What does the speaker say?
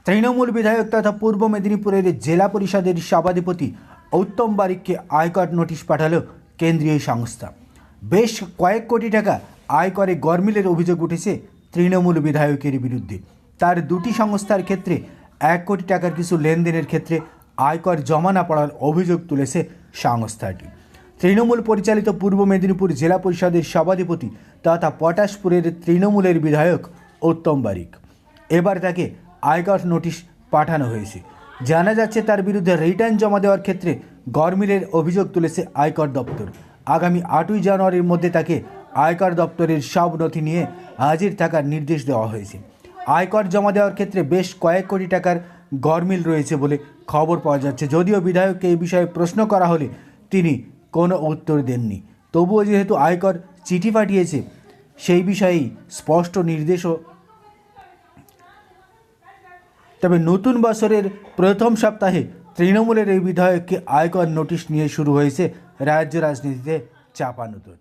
তৃণমূল বিধায়ক তথা পূর্ব মেদিনীপুরের জেলা পরিষদের সভাধিপতি উত্তম বারিককে আয়কর নোটিশ পাঠালো কেন্দ্রীয় সংস্থা। বেশ কয়েক কোটি টাকা আয়করে গরমিলের অভিযোগ উঠেছে তৃণমূল বিধায়কের বিরুদ্ধে। তার দুটি সংস্থার ক্ষেত্রে 1 কোটি টাকার কিছু লেনদেনের ক্ষেত্রে আয়কর জমা না পড়ার অভিযোগ তুলেছে সংস্থাটি। তৃণমূল পরিচালিত পূর্ব মেদিনীপুর জেলা পরিষদের সভাধিপতি তথা পটাশপুরের তৃণমূলের বিধায়ক উত্তম বারিক, এবার তাকে আয়কর নোটিশ পাঠানো হয়েছে। জানা যাচ্ছে তার বিরুদ্ধে রিটার্ন জমা দেওয়ার ক্ষেত্রে গরমিলের অভিযোগ তুলেছে আয়কর দপ্তর। আগামী 8ই জানুয়ারির মধ্যে তাকে আয়কর দপ্তরের সব নথি নিয়ে হাজির থাকার নির্দেশ দেওয়া হয়েছে। আয়কর জমা দেওয়ার ক্ষেত্রে বেশ কয়েক কোটি টাকার গরমিল রয়েছে বলে খবর পাওয়া যাচ্ছে। যদিও বিধায়ককে এই বিষয়ে প্রশ্ন করা হলে তিনি কোনো উত্তর দেননি। তবুও যেহেতু আয়কর চিঠি পাঠিয়েছে, সেই বিষয়েই স্পষ্ট নির্দেশও। তবে নতুন বছরের প্রথম সপ্তাহে তৃণমূলের এই বিধায়ককে আয়কর নোটিশ নিয়ে শুরু হয়েছে রাজ্য রাজনীতিতে চাপানুতোর।